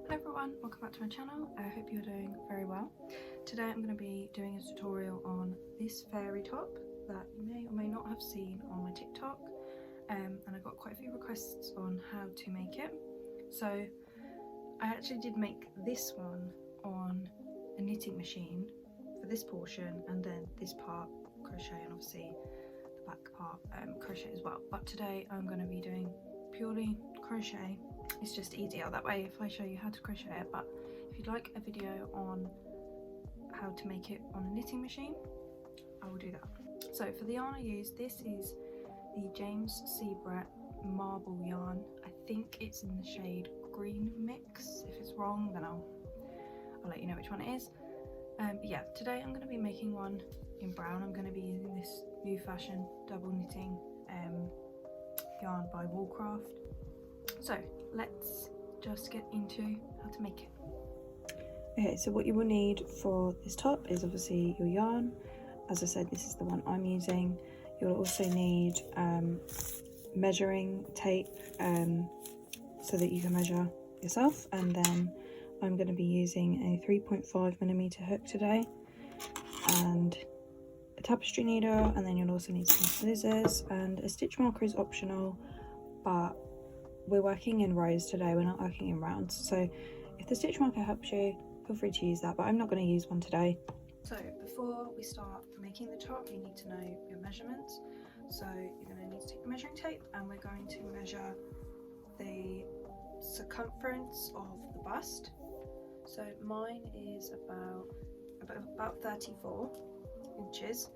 Hello everyone, welcome back to my channel. I hope you're doing very well. Today I'm going to be doing a tutorial on this fairy top that you may or may not have seen on my TikTok, and I got quite a few requests on how to make it. So I actually did make this one on a knitting machine for this portion, and then this part crochet, and obviously the back part crochet as well. But today I'm going to be doing purely crochet. It's just easier that way if I show you how to crochet it. But if you'd like a video on how to make it on a knitting machine, I will do that. So for the yarn I use, this is the James Seabrett marble yarn. I think it's in the shade green mix. If it's wrong, then I'll let you know which one it is. But yeah, today I'm going to be making one in brown. I'm going to be using this new fashion double knitting yarn by Woolcraft. So let's just get into how to make it. Okay, so what you will need for this top is obviously your yarn. As I said, this is the one I'm using. You'll also need measuring tape so that you can measure yourself, and then I'm going to be using a 3.5mm hook today and a tapestry needle, and then you'll also need some scissors, and a stitch marker is optional, but we're working in rows today, we're not working in rounds, so if the stitch marker helps you, feel free to use that, but I'm not going to use one today. So before we start making the top, you need to know your measurements. So you're going to need to take the measuring tape, and we're going to measure the circumference of the bust. So mine is about 34 inches.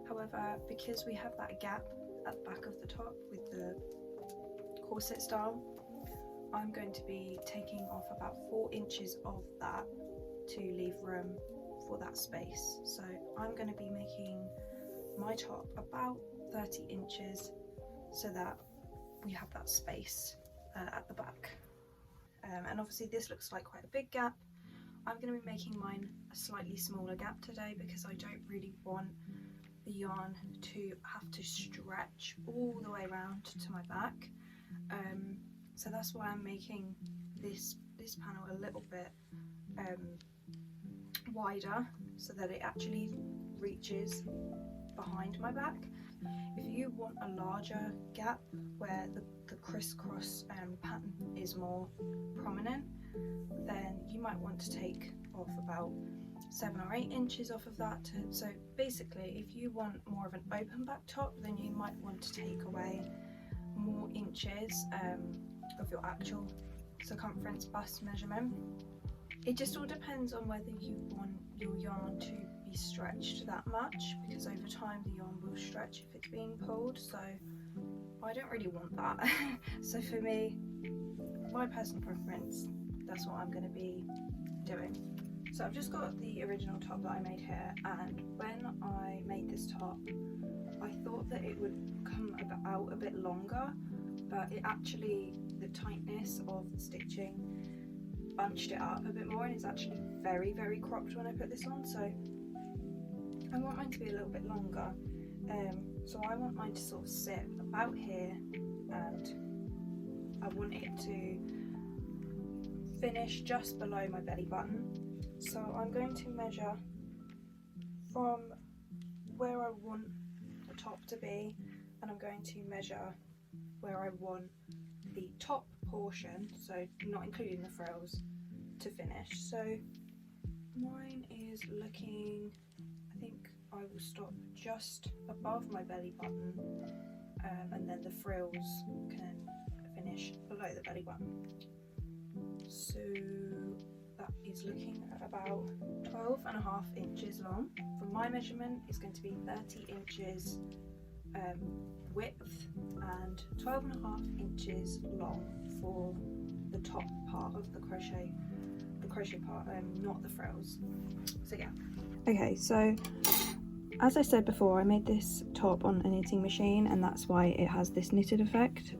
However, because we have that gap at the back of the top with the corset style, I'm going to be taking off about 4 inches of that to leave room for that space. So I'm going to be making my top about 30 inches so that we have that space at the back. And obviously this looks like quite a big gap. I'm going to be making mine a slightly smaller gap today because I don't really want the yarn to have to stretch all the way around to my back. So that's why I'm making this panel a little bit wider so that it actually reaches behind my back. If you want a larger gap where the crisscross pattern is more prominent, then you might want to take off about 7 or 8 inches off of that. So basically, if you want more of an open back top, then you might want to take away more inches of your actual circumference bust measurement. It just all depends on whether you want your yarn to be stretched that much, because over time the yarn will stretch if it's being pulled, so I don't really want that. So for me, my personal preference, that's what I'm going to be doing. So I've just got the original top that I made here, and when I made this top I thought that it would come out a bit longer, but it actually, the tightness of the stitching bunched it up a bit more, and it's actually very, very cropped when I put this on. So I want mine to be a little bit longer, so I want mine to sort of sit about here, and I want it to finish just below my belly button. So I'm going to measure from where I want the top to be, and I'm going to measure where I want the top portion, so not including the frills, to finish. So mine is looking, I think I will stop just above my belly button, and then the frills can finish below the belly button. So that is looking at about 12.5 inches long. For my measurement, it's going to be 30 inches width and 12.5 inches long for the top part of the crochet part, not the frills. So yeah. Okay, so as I said before, I made this top on a knitting machine, and that's why it has this knitted effect,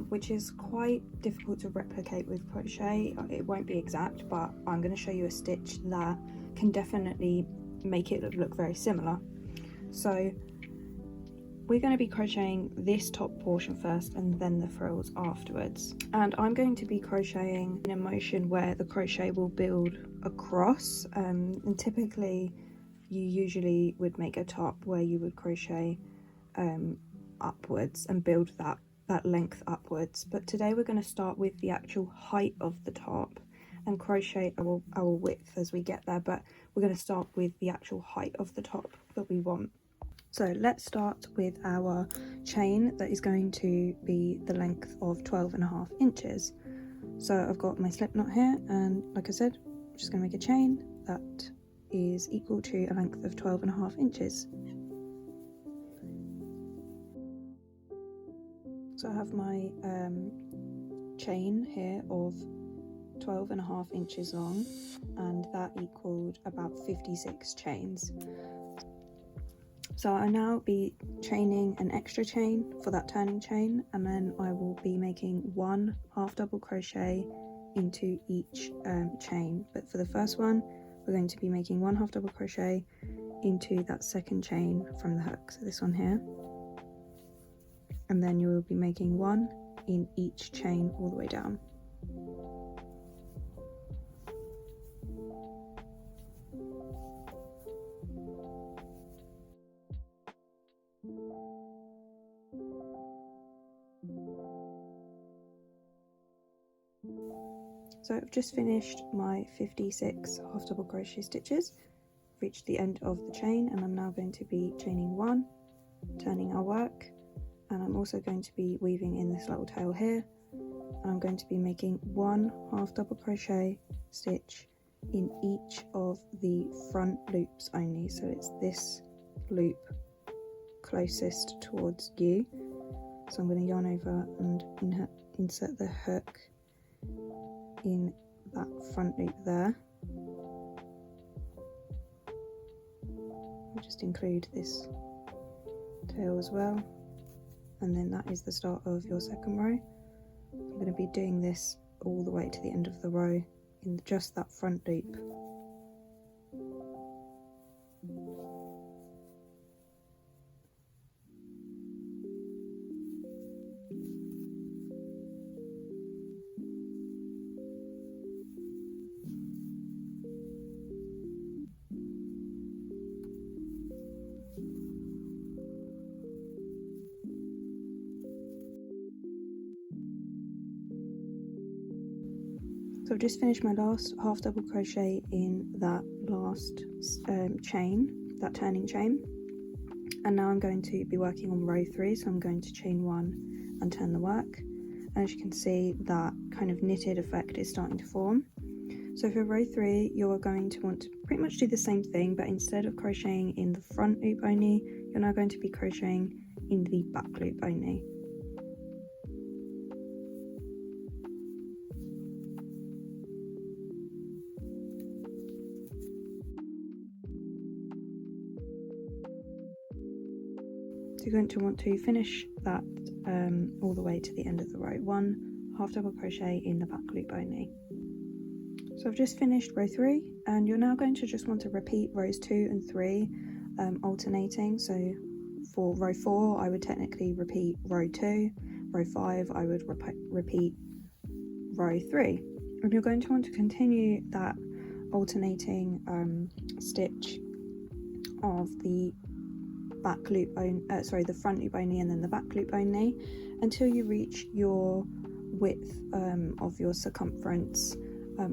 which is quite difficult to replicate with crochet. It won't be exact, but I'm going to show you a stitch that can definitely make it look very similar. So we're going to be crocheting this top portion first and then the frills afterwards. And I'm going to be crocheting in a motion where the crochet will build across, and typically you usually would make a top where you would crochet upwards and build that length upwards. But today we're going to start with the actual height of the top and crochet our width as we get there, but we're going to start with the actual height of the top that we want. So let's start with our chain that is going to be the length of 12.5 inches. So I've got my slip knot here, and like I said, I'm just going to make a chain that is equal to a length of 12.5 inches. So I have my chain here of 12.5 inches long, and that equaled about 56 chains. So I'll now be chaining an extra chain for that turning chain, and then I will be making 1 half double crochet into each chain. But for the first one, we're going to be making 1 half double crochet into that second chain from the hook, so this one here, and then you will be making 1 in each chain all the way down. So I've just finished my 56 half double crochet stitches, reached the end of the chain, and I'm now going to be chaining 1, turning our work, and I'm also going to be weaving in this little tail here, and I'm going to be making 1 half double crochet stitch in each of the front loops only. So it's this loop closest towards you. So I'm going to yarn over and insert the hook in that front loop there. I'll just include this tail as well, and then that is the start of your second row. I'm going to be doing this all the way to the end of the row in just that front loop. So I've just finished my last half double crochet in that last chain, that turning chain, and now I'm going to be working on row 3. So I'm going to chain 1 and turn the work, and as you can see, that kind of knitted effect is starting to form. So for row 3, you're going to want to pretty much do the same thing, but instead of crocheting in the front loop only, you're now going to be crocheting in the back loop only. So you're going to want to finish that all the way to the end of the row. 1 half double crochet in the back loop only. So I've just finished row 3, and you're now going to just want to repeat rows 2 and 3 alternating. So for row 4 I would technically repeat row 2, row 5 I would repeat row 3, and you're going to want to continue that alternating stitch of the back loop the front loop only and then the back loop only until you reach your width of your circumference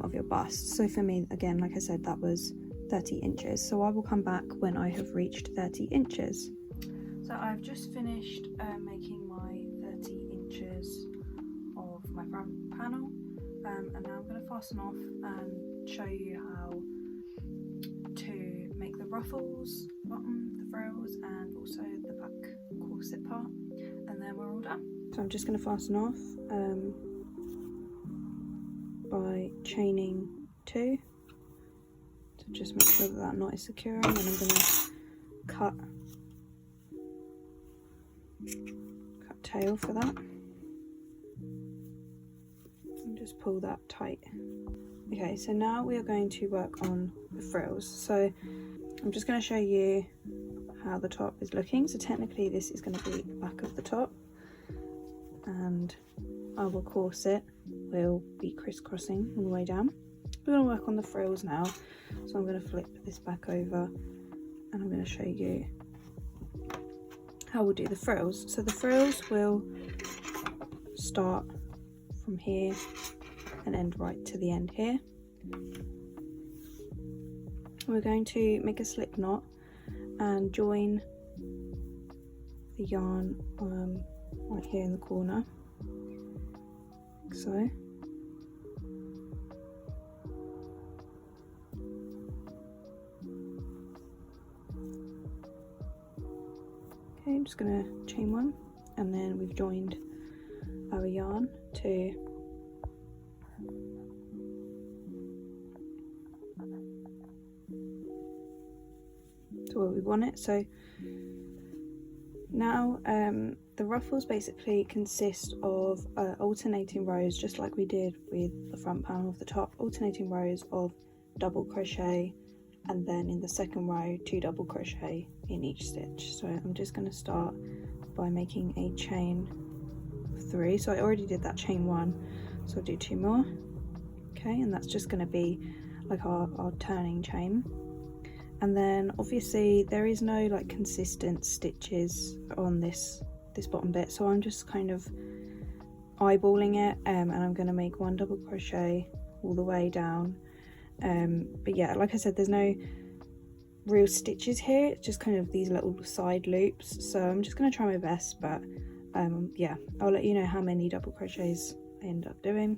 of your bust. So for me, again, like I said, that was 30 inches. So I will come back when I have reached 30 inches. So I've just finished making my 30 inches of my front panel, and now I'm going to fasten off and show you how to make the ruffles, bottom, the frills, and also the back corset part, and then we're all done. So I'm just going to fasten off by chaining 2 to just make sure that that knot is secure, and then I'm going to cut tail for that and just pull that tight. Okay, so now we are going to work on the frills. So I'm just going to show you how the top is looking. So technically this is going to be the back of the top, and our corset will be crisscrossing all the way down. We're going to work on the frills now, so I'm going to flip this back over and I'm going to show you how we'll do the frills. So the frills will start from here and end right to the end here. We're going to make a slip knot and join the yarn right here in the corner, like so. Okay, I'm just going to chain one, and then we've joined our yarn to where we want it. So now the ruffles basically consist of alternating rows, just like we did with the front panel of the top, alternating rows of double crochet, and then in the second row 2 double crochet in each stitch. So I'm just going to start by making a chain of 3. So I already did that chain 1, so I'll do 2 more. Okay, and that's just going to be like our turning chain. And then obviously there is no like consistent stitches on this bottom bit, so I'm just kind of eyeballing it, and I'm going to make 1 double crochet all the way down. But yeah, like I said, there's no real stitches here, it's just kind of these little side loops, so I'm just going to try my best, but yeah, I'll let you know how many double crochets I end up doing.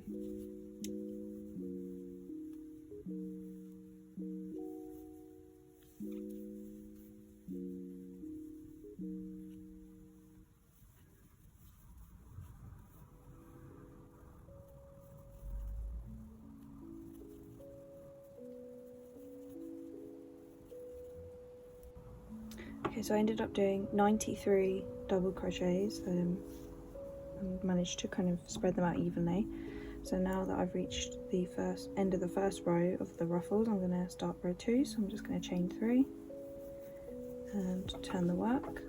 Okay, so I ended up doing 93 double crochets and managed to kind of spread them out evenly. So now that I've reached the end of the first row of the ruffles, I'm going to start row 2, so I'm just going to chain 3 and turn the work.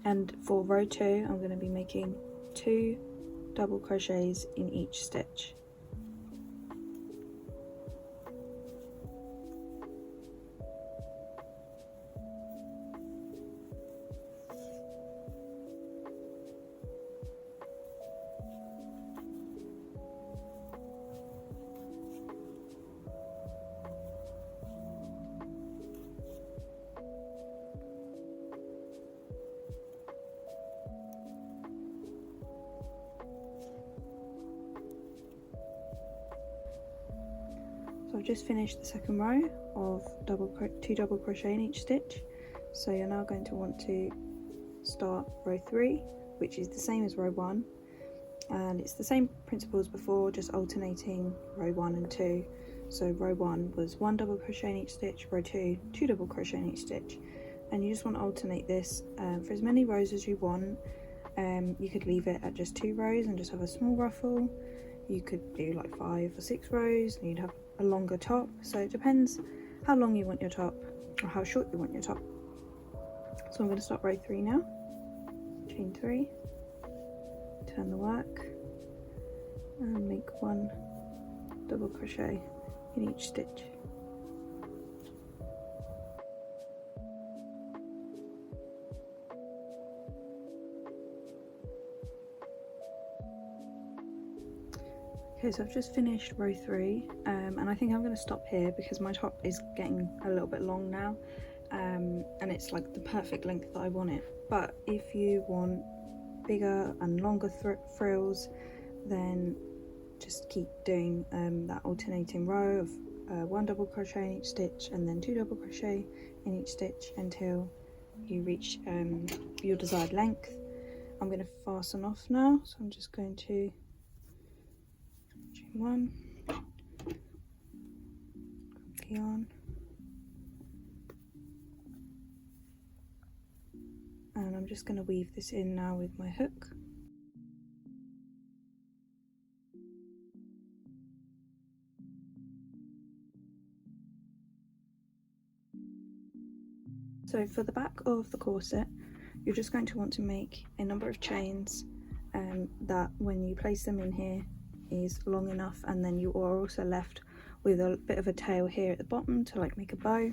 And for row 2 I'm going to be making 2 double crochets in each stitch. So I've just finished the second row of 2 double crochet in each stitch. So you're now going to want to start row 3, which is the same as row 1, and it's the same principle as before, just alternating row 1 and 2. So row 1 was 1 double crochet in each stitch, row 2 2 double crochet in each stitch, and you just want to alternate this for as many rows as you want. You could leave it at just 2 rows and just have a small ruffle. You could do like 5 or 6 rows and you'd have a longer top, so it depends how long you want your top or how short you want your top. So I'm going to start row 3 now, chain 3, turn the work and make 1 double crochet in each stitch. Okay, so I've just finished row 3 and I think I'm going to stop here because my top is getting a little bit long now, and it's like the perfect length that I want it. But if you want bigger and longer frills, then just keep doing that alternating row of 1 double crochet in each stitch and then 2 double crochet in each stitch until you reach your desired length. I'm going to fasten off now, so I'm just going to chain 1, grab the yarn, and I'm just going to weave this in now with my hook. So for the back of the corset, you're just going to want to make a number of chains that when you place them in here is long enough, and then you are also left with a bit of a tail here at the bottom to like make a bow.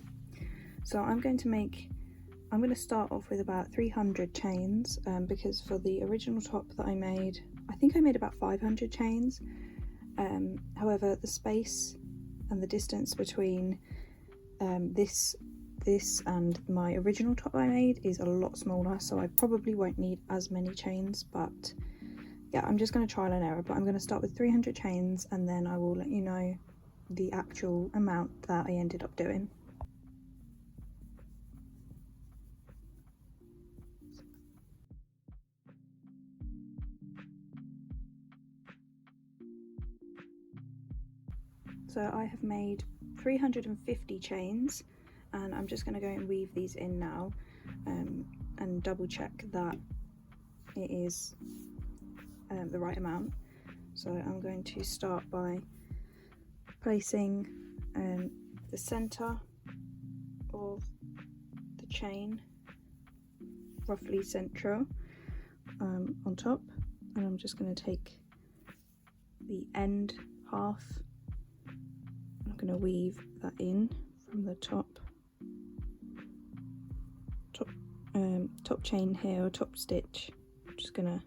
So I'm going to start off with about 300 chains because for the original top that I made, I think I made about 500 chains. However, the space and the distance between this and my original top I made is a lot smaller, so I probably won't need as many chains, but yeah, I'm just going to trial and error. But I'm going to start with 300 chains and then I will let you know the actual amount that I ended up doing. So I have made 350 chains, and I'm just going to go and weave these in now and double check that it is the right amount. So I'm going to start by placing the center of the chain roughly central on top, and I'm just going to take the end half. I'm going to weave that in from the top chain here, or top stitch. I'm just going to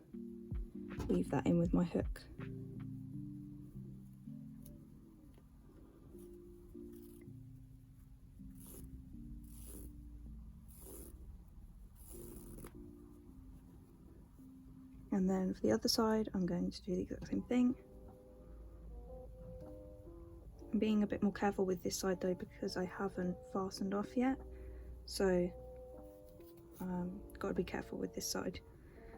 weave that in with my hook. And then for the other side, I'm going to do the exact same thing. I'm being a bit more careful with this side though because I haven't fastened off yet, so got to be careful with this side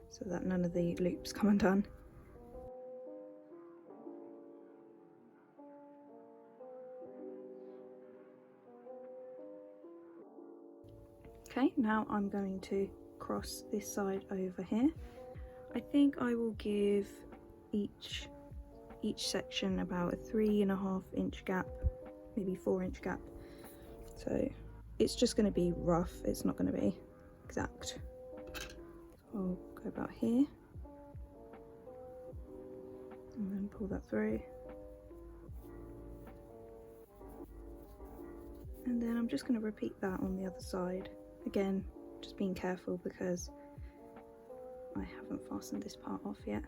so that none of the loops come undone. Okay, now I'm going to cross this side over here. I think I will give each section about a 3.5 inch gap, maybe 4 inch gap. So it's just going to be rough, it's not going to be exact. So I'll go about here and then pull that through. And then I'm just going to repeat that on the other side. Again, just being careful because I haven't fastened this part off yet.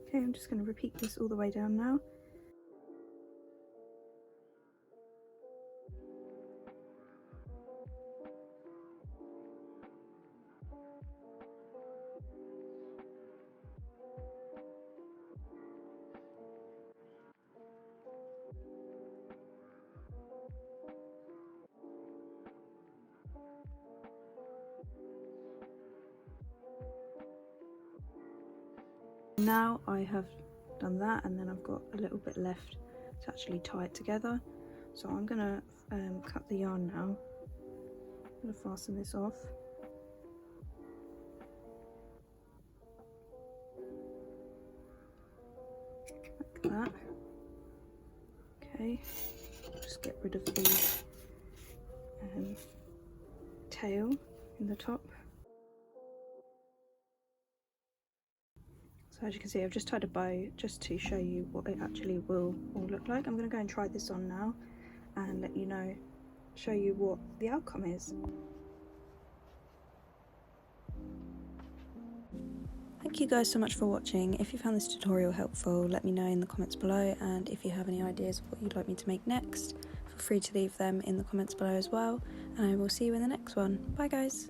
Okay, I'm just going to repeat this all the way down now. Now I have done that, and then I've got a little bit left to actually tie it together. So I'm going to cut the yarn now. I'm going to fasten this off. Like that. Okay, just get rid of the tail in the top. So as you can see, I've just tied a bow just to show you what it actually will all look like. I'm going to go and try this on now and let you know, show you what the outcome is. Thank you guys so much for watching. If you found this tutorial helpful, let me know in the comments below, and if you have any ideas of what you'd like me to make next, feel free to leave them in the comments below as well, and I will see you in the next one. Bye guys!